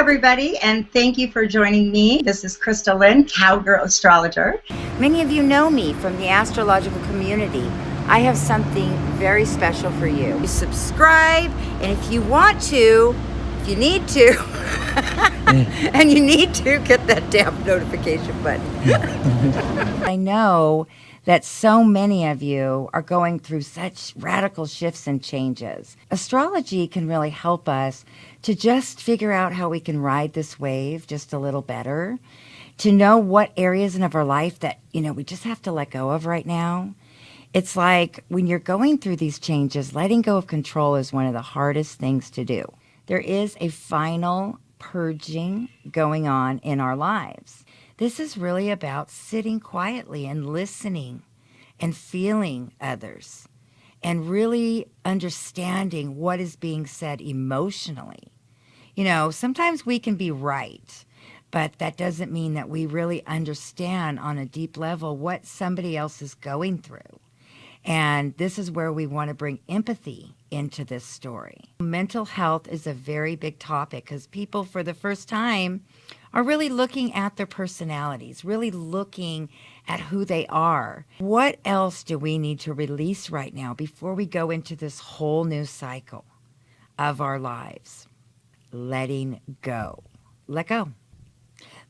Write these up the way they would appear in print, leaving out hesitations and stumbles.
everybody, and thank you for joining me. This is Chrystal Lynn, Cowgirl Astrologer. Many of you know me from the astrological community. I have something very special for you. Subscribe, and if you want to, if you need to, and you need to, get that damn notification button. I know that so many of you are going through such radical shifts and changes. Astrology can really help us to just figure out how we can ride this wave just a little better, to know what areas of our life that, we just have to let go of right now. It's like when you're going through these changes, letting go of control is one of the hardest things to do. There is a final purging going on in our lives. This is really about sitting quietly and listening and feeling others and really understanding what is being said emotionally. Sometimes we can be right, but that doesn't mean that we really understand on a deep level what somebody else is going through. And this is where we want to bring empathy into this story. Mental health is a very big topic because people, for the first time, are really looking at their personalities, really looking at who they are. What else do we need to release right now before we go into this whole new cycle of our lives? Letting go. Let go.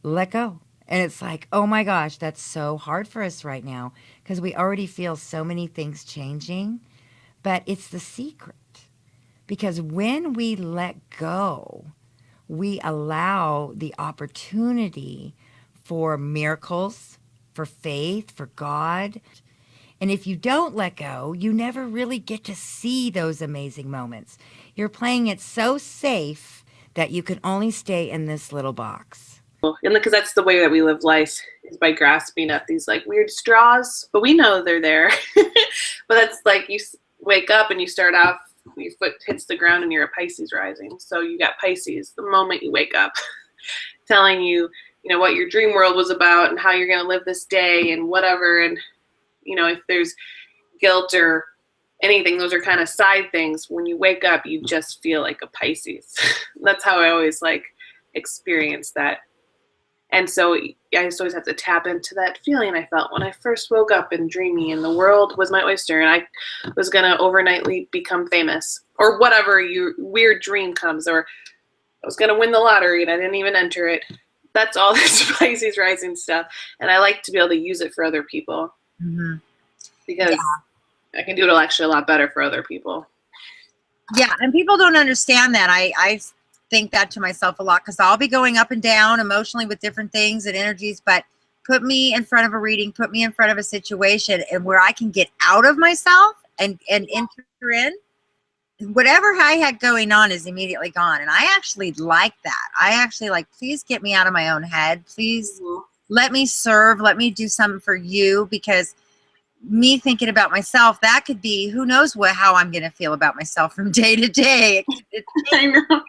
Let go. And it's like, oh my gosh, that's so hard for us right now because we already feel so many things changing. But it's the secret. Because when we let go, we allow the opportunity for miracles, for faith, for God. And if you don't let go, you never really get to see those amazing moments. You're playing it so safe that you can only stay in this little box. And because that's the way that we live life, is by grasping at these like weird straws, but we know they're there. But that's like you wake up and you start off, your foot hits the ground and you're a Pisces rising. So you got Pisces the moment you wake up telling you, what your dream world was about and how you're going to live this day and whatever. And, if there's guilt or anything, those are kind of side things. When you wake up, you just feel like a Pisces. That's how I always experience that. And so I just always have to tap into that feeling I felt when I first woke up and dreamy and the world was my oyster and I was going to overnightly become famous or whatever your weird dream comes, or I was going to win the lottery and I didn't even enter it. That's all this Pisces rising stuff. And I like to be able to use it for other people because I can do it actually a lot better for other people. Yeah, and people don't understand that. I think that to myself a lot because I'll be going up and down emotionally with different things and energies, but put me in front of a reading, put me in front of a situation and where I can get out of myself and enter in, whatever I had going on is immediately gone. And I actually like that. I actually please get me out of my own head. Please let me serve. Let me do something for you, because me thinking about myself, that could be, who knows how I'm going to feel about myself from day to day. I know.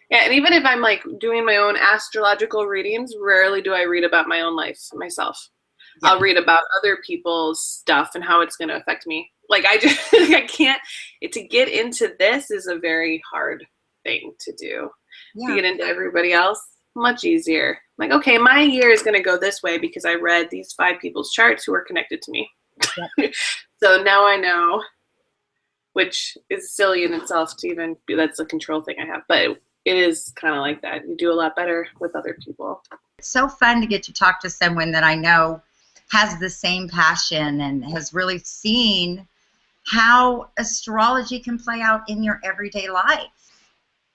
Yeah, and even if I'm doing my own astrological readings, rarely do I read about my own life myself. Yeah. I'll read about other people's stuff and how it's going to affect me. I can't, to get into this is a very hard thing to do. Yeah. To get into everybody else, much easier. Okay, my year is going to go this way because I read these 5 people's charts who are connected to me. Yep. So now I know, which is silly in itself to even, that's a control thing I have, but it is kind of like that. You do a lot better with other people. It's so fun to get to talk to someone that I know has the same passion and has really seen how astrology can play out in your everyday life.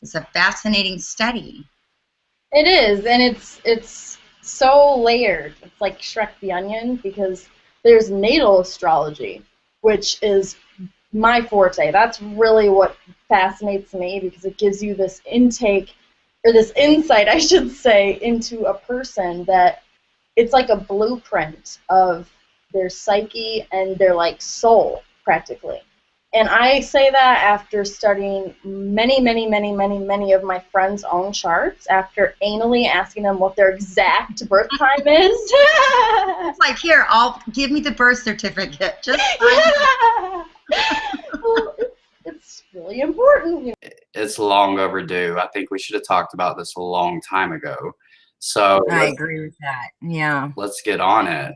It's a fascinating study. It is, and it's so layered. It's like Shrek the Onion, because there's natal astrology, which is my forte. That's really what fascinates me, because it gives you this intake, or this insight, I should say, into a person that it's like a blueprint of their psyche and their soul, practically. And I say that after studying many of my friends' own charts, after anally asking them what their exact birth time is. It's here, give me the birth certificate. Just Well, it's really important. it's long overdue. I think we should have talked about this a long time ago. So I agree with that. Yeah. let's get on it.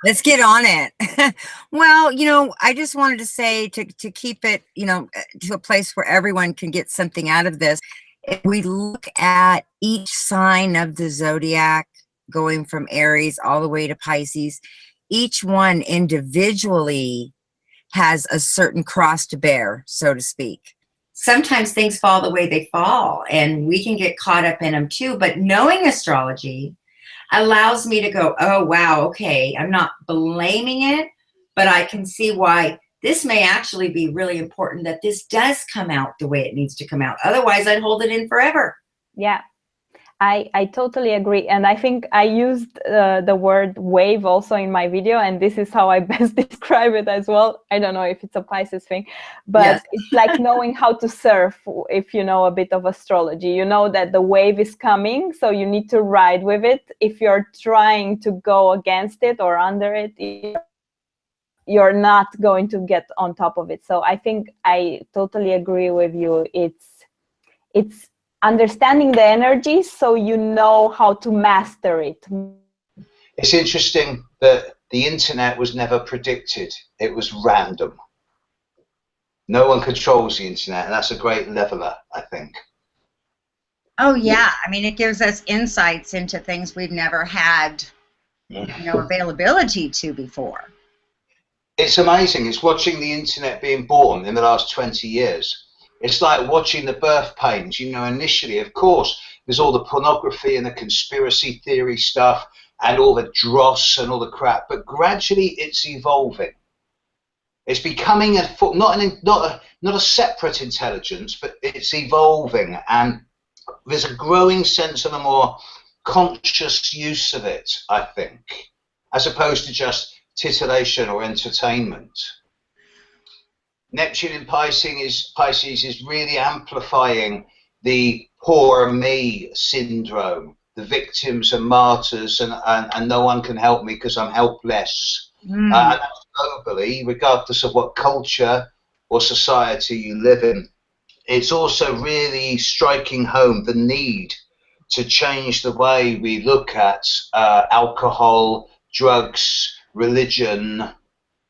Let's get on it. Well, you know, I just wanted to say to keep it, you know, to a place where everyone can get something out of this. If we look at each sign of the zodiac, going from Aries all the way to Pisces, each one individually has a certain cross to bear, so to speak. Sometimes things fall the way they fall, and we can get caught up in them too. But knowing astrology allows me to go, oh, wow, okay, I'm not blaming it, but I can see why this may actually be really important that this does come out the way it needs to come out. Otherwise, I'd hold it in forever. Yeah, I totally agree. And I think I used the word wave also in my video, and this is how I best describe it as well. I don't know if it's a Pisces thing, but yes. It's like knowing how to surf. If you know a bit of astrology, you know that the wave is coming, so you need to ride with it. If you're trying to go against it or under it, you're not going to get on top of it. So I think I totally agree with you. It's understanding the energy so you know how to master it. It's interesting that the internet was never predicted. It was random. No one controls the internet, and that's a great leveler, I think. Oh yeah, I mean, it gives us insights into things we've never had, you know, availability to before. It's amazing. It's watching the internet being born in the last 20 years. It's like watching the birth pains. You know, initially, of course, there's all the pornography and the conspiracy theory stuff and all the dross and all the crap, but gradually it's evolving. It's becoming not a separate intelligence, but it's evolving, and there's a growing sense of a more conscious use of it, I think, as opposed to just titillation or entertainment. Neptune in Pisces is really amplifying the poor me syndrome, the victims and martyrs, and no one can help me because I'm helpless. And that's globally, regardless of what culture or society you live in. It's also really striking home the need to change the way we look at alcohol, drugs, religion,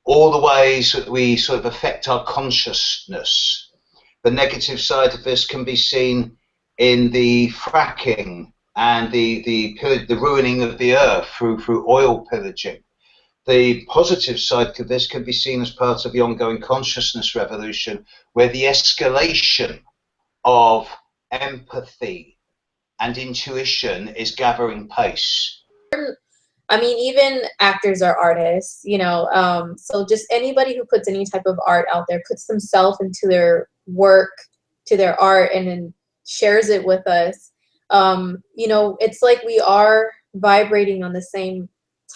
all the ways that we sort of affect our consciousness. The negative side of this can be seen in the fracking and the ruining of the earth through oil pillaging. The positive side of this can be seen as part of the ongoing consciousness revolution, where the escalation of empathy and intuition is gathering pace. I mean, even actors are artists, you know, so just anybody who puts any type of art out there, puts themselves into their work, to their art, and then shares it with us. You know, it's like we are vibrating on the same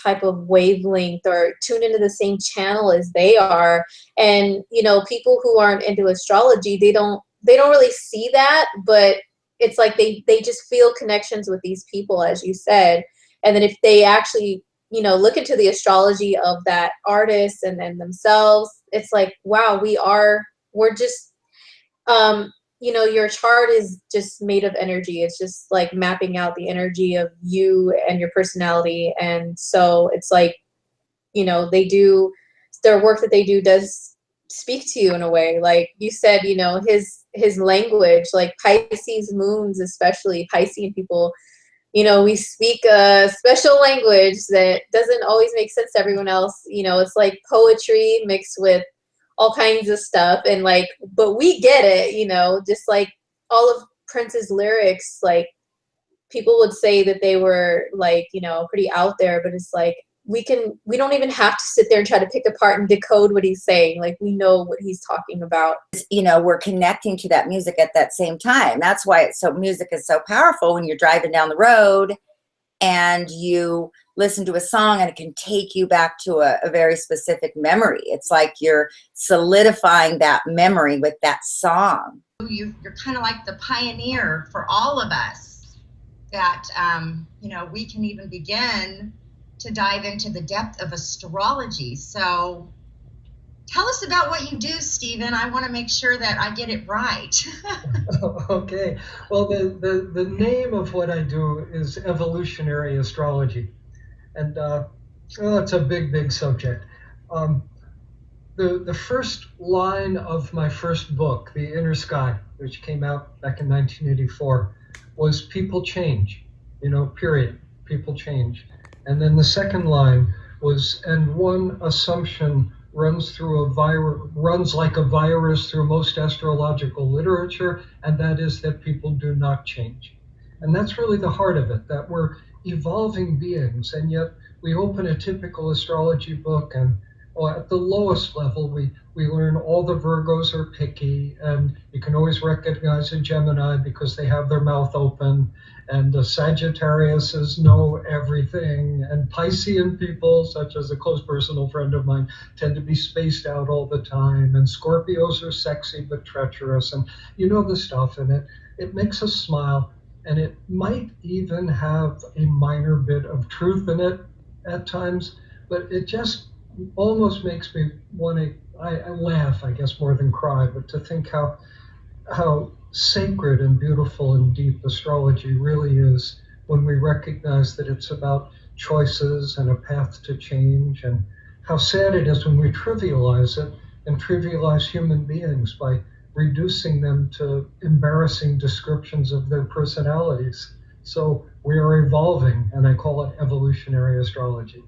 type of wavelength or tuned into the same channel as they are. And, you know, people who aren't into astrology, they don't really see that, but it's like they just feel connections with these people, as you said. And then if they actually, you know, look into the astrology of that artist and then themselves, it's like, wow, we're just, you know, your chart is just made of energy. It's just like mapping out the energy of you and your personality. And so it's like, you know, their work that they do does speak to you in a way. Like you said, you know, his language, like Pisces moons, especially Piscean people, you know, we speak a special language that doesn't always make sense to everyone else. You know, it's like poetry mixed with all kinds of stuff. And like, but we get it, you know, just like all of Prince's lyrics, like people would say that they were like, you know, pretty out there, but it's like, we don't even have to sit there and try to pick apart and decode what he's saying. Like we know what he's talking about. You know, we're connecting to that music at that same time. That's why music is so powerful when you're driving down the road and you listen to a song and it can take you back to a very specific memory. It's like you're solidifying that memory with that song. You're kind of like the pioneer for all of us that, you know, we can even begin to dive into the depth of astrology. So Tell us about what you do, Stephen. I want to make sure that I get it right. Okay. Well, the name of what I do is Evolutionary Astrology. And well, it's a big subject. The first line of my first book, The Inner Sky, which came out back in 1984, was people change, period. People change. And then the second line was, and one assumption runs like a virus through most astrological literature, and that is that people do not change. And that's really the heart of it, that we're evolving beings, and yet we open a typical astrology book, and at the lowest level, we learn all the Virgos are picky, and you can always recognize a Gemini because they have their mouth open, and the Sagittariuses know everything, and Piscean people, such as a close personal friend of mine, tend to be spaced out all the time, and Scorpios are sexy but treacherous, and the stuff, and it makes us smile, and it might even have a minor bit of truth in it at times, but it just almost makes me want to, I laugh, I guess, more than cry, but to think how sacred and beautiful and deep astrology really is when we recognize that it's about choices and a path to change, and how sad it is when we trivialize it and trivialize human beings by reducing them to embarrassing descriptions of their personalities. So we are evolving, and I call it evolutionary astrology.